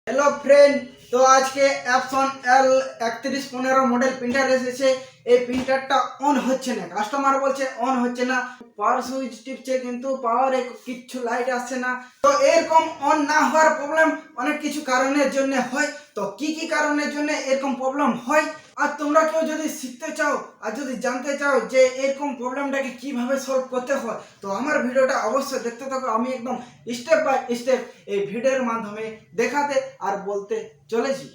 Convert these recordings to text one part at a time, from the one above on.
Hello friend, तो आज के एप्सन L3115 मॉडल प्रिंटार এসেছে। এই প্রিন্টারটা অন হচ্ছে না, কাস্টমার বলছে অন হচ্ছে না, পাওয়ার সুইচ টিপছে কিন্তু পাওয়ারে কিছু লাইট আসছে না। তো এরকম অন না হওয়ার প্রবলেম অনেক কিছু কারণের জন্য হয়। তো কি কি কারণের জন্য এরকম প্রবলেম হয়, আর তোমরা কেউ যদি শিখতে চাও আর যদি জানতে চাও যে এরকম প্রবলেমটাকে কিভাবে সলভ করতে হয়, তো আমার ভিডিওটা অবশ্যই দেখতে থাকো। আমি একদম স্টেপ বাই স্টেপ এই ভিডিওর মাধ্যমে দেখাতে আর বলতে চলেছি।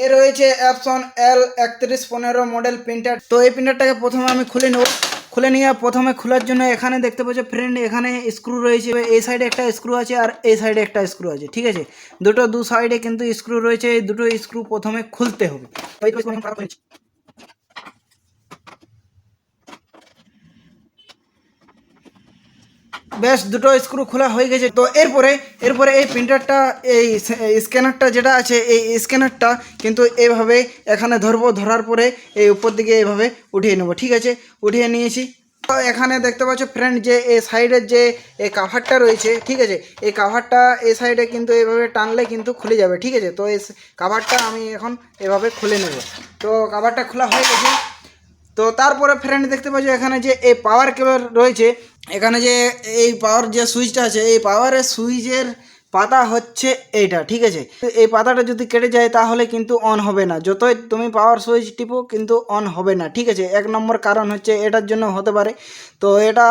এ রয়েছে এপসন L3115 মডেল প্রিন্টার। তো এই প্রিন্টারটাকে প্রথমে আমি খুলে নেব। খুলে নিয়ে প্রথমে খোলার জন্য এখানে দেখতে পাচ্ছ ফ্রেন্ড, এখানে স্ক্রু রয়েছে। এই সাইডে একটা স্ক্রু আছে আর এই সাইডে একটা স্ক্রু আছে, ঠিক আছে। দু সাইডে কিন্তু স্ক্রু রয়েছে। এই দুটো স্ক্রু প্রথমে খুলতে হবে। বেশ, দুটো স্ক্রু খোলা হয়ে গেছে। তো এরপরে এই প্রিন্টারটা, এই স্ক্যানারটা যেটা আছে, এই স্ক্যানারটা কিন্তু এইভাবে এখানে ধরবো। ধরার পরে এই উপর দিকে এইভাবে উঠিয়ে নেবো, ঠিক আছে। উঠিয়ে নিয়েছি। তো এখানে দেখতে পাচ্ছ ফ্রেন্ড যে এই সাইডের যে এই কাভারটা রয়েছে, ঠিক আছে। এই কাভারটা এই সাইডে কিন্তু এইভাবে টানলে কিন্তু খুলে যাবে, ঠিক আছে। তো এই কাভারটা আমি এখন এভাবে খুলে নেব। তো কাভারটা খোলা হয়ে গেছে। তো তারপরে ফ্রেন্ড দেখতে পাচ্ছ এখানে যে এই পাওয়ার কেবল রয়েছে। এখানে যে এই পাওয়ার যে সুইচটা আছে, এই পাওয়ারের সুইচের পাতা হচ্ছে এইটা, ঠিক আছে। এই পাতাটা যদি কেটে যায় তাহলে কিন্তু অন হবে না। যতই তুমি পাওয়ার সুইচ টিপো কিন্তু অন হবে না, ঠিক আছে। এক নম্বর কারণ হচ্ছে এটার জন্য হতে পারে। তো এটা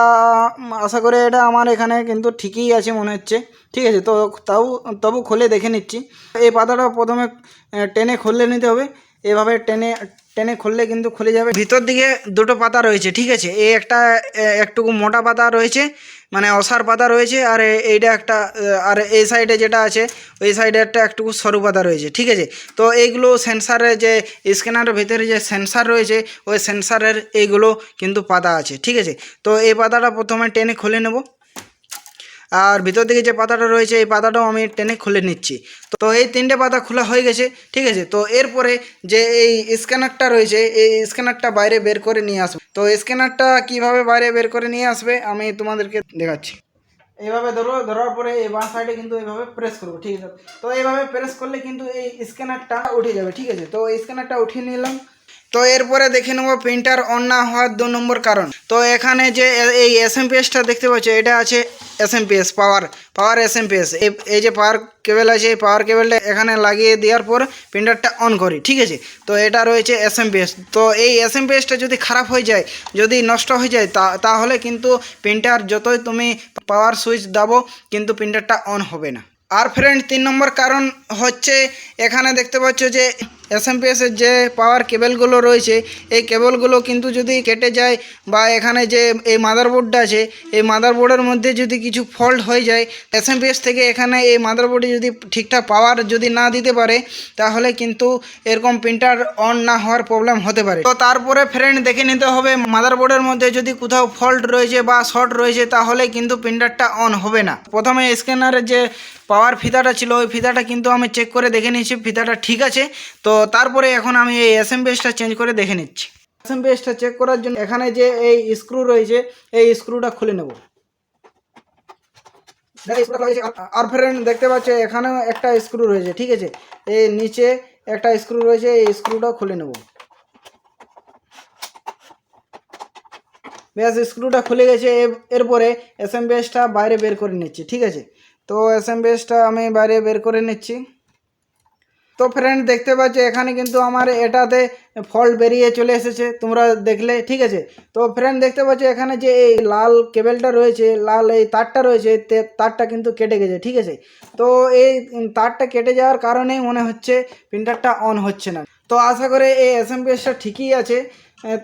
আশা করি এটা আমার এখানে কিন্তু ঠিকই আছে মনে হচ্ছে, ঠিক আছে। তো তবু খুলে দেখে নিচ্ছি। এই পাতাটা প্রথমে টেনে খুলে নিতে হবে। এভাবে টেনে টেনে খুললে কিন্তু খুলে যাবে। ভিতর দিকে দুটো পাতা রয়েছে, ঠিক আছে। এই একটা একটুকু মোটা পাতা রয়েছে, মানে অসার পাতা রয়েছে। আর এইটা একটা, আর এই সাইডে যেটা আছে ওই সাইডে একটা একটুকু সরু পাতা রয়েছে, ঠিক আছে। তো এইগুলো সেন্সারের যে স্ক্যানারের ভিতরে যে সেন্সার রয়েছে, ওই সেন্সারের এইগুলো কিন্তু পাতা আছে, ঠিক আছে। তো এই পাতাটা প্রথমে টেনে খুলে নেব। আর ভিতর দিকে যে পাতাটা রয়েছে এই পাতাটাও আমি টেনে খুলে নিচ্ছি। তো এই তিনটে পাতা খোলা হয়ে গেছে, ঠিক আছে। তো এরপরে যে এই স্ক্যানারটা রয়েছে, এই স্ক্যানারটা বাইরে বের করে নিয়ে আসবে। তো স্ক্যানারটা কিভাবে বাইরে বের করে নিয়ে আসবে আমি তোমাদেরকে দেখাচ্ছি। এইভাবে ধরার পরে এই বাঁ সাইডে কিন্তু এইভাবে প্রেস করবো, ঠিক আছে। তো এইভাবে প্রেস করলে কিন্তু এই স্ক্যানারটা উঠে যাবে, ঠিক আছে। তো এই স্ক্যানারটা উঠিয়ে নিলাম। তো এরপরে দেখে নেবো প্রিন্টার অন না হওয়ার 2 নম্বর কারণ। তো এখানে যে এই এসএমপিএসটা দেখতে পাচ্ছ, এটা আছে এসএমপিএস পাওয়ার এসএমপিএস। এই যে পাওয়ার কেবল আছে, এই পাওয়ার কেবলটা এখানে লাগিয়ে দেওয়ার পর প্রিন্টারটা অন করি, ঠিক আছে। তো এটা রয়েছে এসএমপিএস। তো এই এসএমপিএসটা যদি খারাপ হয়ে যায়, যদি নষ্ট হয়ে যায়, তাহলে কিন্তু প্রিন্টার যতই তুমি পাওয়ার সুইচ দাবো কিন্তু প্রিন্টারটা অন হবে না। আর ফ্রেন্ড 3 নম্বর কারণ হচ্ছে, এখানে দেখতে পাচ্ছ যে এসএমপিএসের যে পাওয়ার কেবলগুলো রয়েছে, এই কেবলগুলো কিন্তু যদি কেটে যায় বা এখানে যে এই মাদারবোর্ডটা আছে, এই মাদারবোর্ডের মধ্যে যদি কিছু ফল্ট হয়ে যায়, এসএমপিএস থেকে এখানে এই মাদারবোর্ডে যদি ঠিকঠাক পাওয়ার যদি না দিতে পারে, তাহলে কিন্তু এরকম প্রিন্টার অন না হওয়ার প্রবলেম হতে পারে। তো তারপরে ফ্রেন্ড দেখে নিতে হবে মাদারবোর্ডের মধ্যে যদি কোথাও ফল্ট রয়েছে বা শর্ট রয়েছে, তাহলে কিন্তু প্রিন্টারটা অন হবে না। প্রথমে স্ক্যানারের যে পাওয়ার ফিতাটা ছিল, ওই ফিতাটা কিন্তু আমি চেক করে দেখে নিয়েছি, ফিতাটা ঠিক আছে। তো তারপরে এখন আমি এই এসএমপিএসটা চেঞ্জ করে দেখে নিচ্ছি। এসএমপিএসটা চেক করার জন্য এখানে যে এই স্ক্রু রয়েছে, এই স্ক্রুটা খুলে নেব। আর ফ্রেন্ড দেখতে পাচ্ছ এখানেও একটা স্ক্রু রয়েছে, ঠিক আছে। এই নিচে একটা স্ক্রু রয়েছে, এই স্ক্রুটা খুলে নেব। ব্যাস, স্ক্রুটা খুলে গেছে। এরপরে এসএমপিএসটা বাইরে বের করে নিচ্ছি, ঠিক আছে। তো এসএমপিএসটা আমি বাইরে বের করে নিচ্ছি। তো ফ্রেন্ড দেখতে পাচ্ছ এখানে কিন্তু আমার এটাতে ফল্ট বেরিয়ে চলে এসেছে, তোমরা দেখলে, ঠিক আছে। তো ফ্রেন্ড দেখতে পাচ্ছ এখানে যে এই লাল কেবেলটা রয়েছে, লাল এই তারটা রয়েছে, তারটা কিন্তু কেটে গেছে, ঠিক আছে। তো এই তারটা কেটে যাওয়ার কারণেই মনে হচ্ছে প্রিন্টারটা অন হচ্ছে না। তো আশা করে এই এসএমপিএসটা ঠিকই আছে।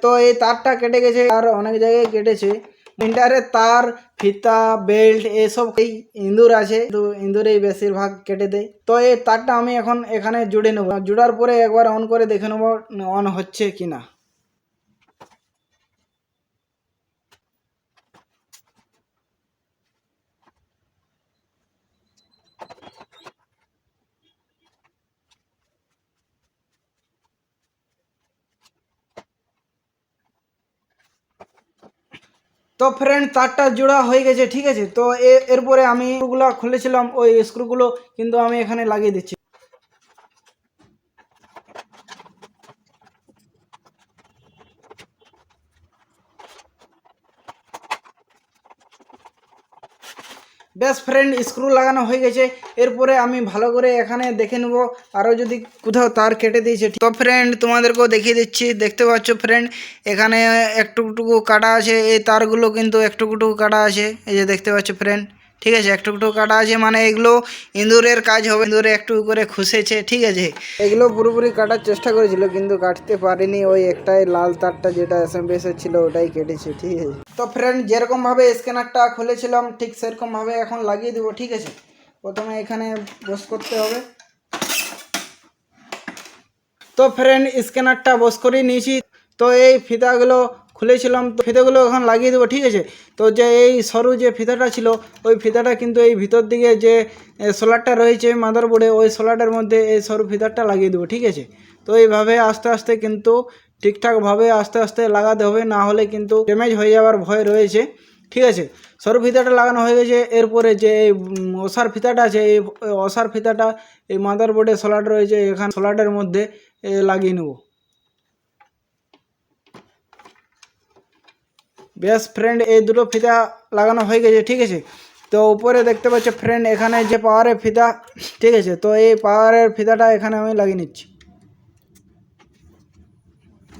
তো এই তারটা কেটে গেছে আর অনেক জায়গায় কেটেছে। প্রিন্টারের তার, ফিতা, বেল্ট এসব এই ইঁদুর আছে, তো ইঁদুরেই বেশিরভাগ কেটে দেয়। তো এই তারটা আমি এখন এখানে জুড়ে নেব। জুড়ার পরে একবার অন করে দেখে নেব অন হচ্ছে কিনা। তো ফ্রেন্ড তারটা জোড়া হয়ে গেছে, ঠিক আছে। তো এরপরে আমি স্ক্রুগুলো খুলেছিলাম, ওই স্ক্রুগুলো কিন্তু আমি এখানে লাগিয়ে দিচ্ছি। বেশ ফ্রেন্ড, স্ক্রু লাগানো হয়ে গেছে। এরপরে আমি ভালো করে এখানে দেখে নেব আরও যদি কোথাও তার কেটে দিয়েছে। তো ফ্রেন্ড তোমাদেরকেও দেখিয়ে দিচ্ছি, দেখতে পাচ্ছ ফ্রেন্ড এখানে একটুকটুকু কাটা আছে, এই তারগুলো কিন্তু একটুকটুকু কাটা আছে, এই যে দেখতে পাচ্ছ ফ্রেন্ড। ঠিক আছে, একটুকটুকু কাটা আছে, মানে এগুলো ইঁদুরের কাজ হবে, ইঁদুরে একটু করে খুশেছে। ঠিক আছে, এগুলো পুরোপুরি কাটার চেষ্টা করেছিল কিন্তু কাটতে পারেনি, ওই একটাই লাল তারটা যেটা এসএমবিএস ছিল ওটাই কেটেছে। ঠিক আছে, তো ফ্রেন্ড যেরকমভাবে স্ক্যানারটা খুলেছিলাম ঠিক সেরকমভাবে এখন লাগিয়ে দেবো। ঠিক আছে, প্রথমে এখানে বস করতে হবে। তো ফ্রেন্ড স্ক্যানারটা বস করে নিয়েছি। তো এই ফিতাগুলো খুলেছিলাম, তো ফিতাগুলো এখন লাগিয়ে দেবো। ঠিক আছে, তো যে এই সরু যে ফিতাটা ছিল ওই ফিতাটা কিন্তু এই ভিতর দিকে যে সোলারটা রয়েছে মাদারবোর্ডে, ওই সোলারটার মধ্যে এই সরু ফিতাটা লাগিয়ে দেবো। ঠিক আছে, তো এইভাবে আস্তে আস্তে কিন্তু ঠিকঠাকভাবে আস্তে আস্তে লাগাতে হবে, না হলে কিন্তু ড্যামেজ হয়ে যাওয়ার ভয় রয়েছে। ঠিক আছে, সরু ফিতাটা লাগানো হয়ে গেছে। এরপরে যে এই অসার ফিতাটা আছে, এই অসার ফিতাটা এই মাদারবোর্ডে সোলার রয়েছে, এখানে সোলারের মধ্যে লাগিয়ে নেব। বেশ ফ্রেন্ড, এই দুটো ফিতা লাগানো হয়ে গেছে। ঠিক আছে, তো উপরে দেখতে পাচ্ছ ফ্রেন্ড এখানে যে পাওয়ারের ফিতা, ঠিক আছে, তো এই পাওয়ারের ফিতাটা এখানে আমি লাগিয়ে নিচ্ছি।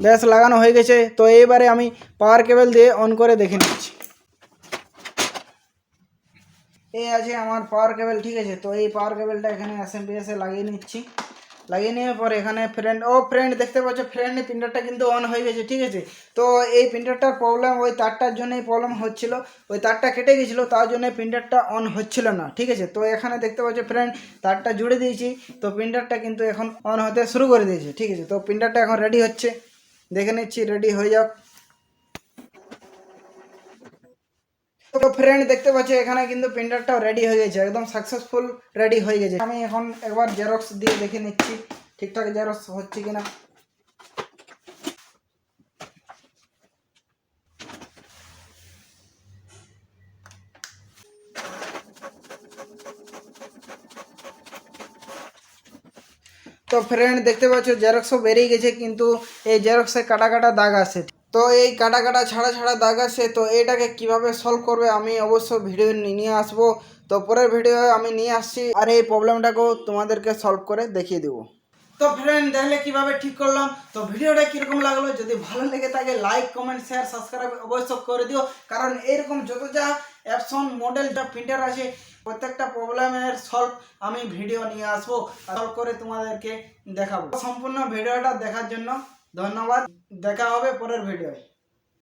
বেশ লাগানো হয়ে গেছে। তো এইবারে আমি পাওয়ার কেবল দিয়ে অন করে দেখে নিচ্ছি। এই আছে আমার পাওয়ার কেবল। ঠিক আছে, তো এই পাওয়ার কেবলটা এখানে এসএমপিএসে লাগিয়ে নিচ্ছি। লাগিয়ে নেওয়ার পর এখানে ফ্রেন্ড দেখতে পাচ্ছ ফ্রেন্ড প্রিন্টারটা কিন্তু অন হয়ে গেছে। ঠিক আছে, তো এই প্রিন্টারটার প্রবলেম ওই তারটার জন্যই প্রবলেম হচ্ছিল, ওই তারটা কেটে গেছিলো, তার জন্য প্রিন্টারটা অন হচ্ছিল না। ঠিক আছে, তো এখানে দেখতে পাচ্ছ ফ্রেন্ড তারটা জুড়ে দিয়েছি, তো প্রিন্টারটা কিন্তু এখন অন হতে শুরু করে দিয়েছে। ঠিক আছে, তো প্রিন্টারটা এখন রেডি হচ্ছে, দেখে নিচ্ছি রেডি হয়ে যাক। তো ফ্রেন্ড দেখতে পাচ্ছ এখানে কিন্তু প্রিন্টারটাও রেডি হয়ে গেছে, একদম সাকসেসফুল রেডি হয়ে গেছে। আমি এখন একবার জেরক্স দিয়ে দেখে নিচ্ছি ঠিকঠাক জেরক্স হচ্ছে কিনা। তো ফ্রেন্ড দেখতে পাচ্ছ জেরক্সও বেরিয়ে গেছে, কিন্তু এই জেরক্সে কাটা কাটা দাগ আছে। তো এই কাটা কাটা ছাড়া ছাড়া দাগ আছে, তো এটাকে কিভাবে সলভ করবে আমি অবশ্য ভিডিও নিয়ে আসবো। তো পরের ভিডিও আমি নিয়ে আসছি আর এই প্রবলেমটাকেও তোমাদেরকে সলভ করে দেখিয়ে দেবো। তো ফ্রেন্ড দেখলে কিভাবে ঠিক করলাম। তো ভিডিওটা কিরকম লাগলো, যদি ভালো লেগে থাকে লাইক কমেন্ট শেয়ার সাবস্ক্রাইব অবশ্যই করে দিও, কারণ এরকম যত যা অ্যাপসন মডেল যা প্রিন্টার আছে প্রত্যেকটা প্রবলেমের সলভ আমি ভিডিও নিয়ে আসবো, সলভ করে তোমাদেরকে দেখাবো। সম্পূর্ণ ভিডিওটা দেখার জন্য ধন্যবাদ, দেখা হবে পরের ভিডিওয়।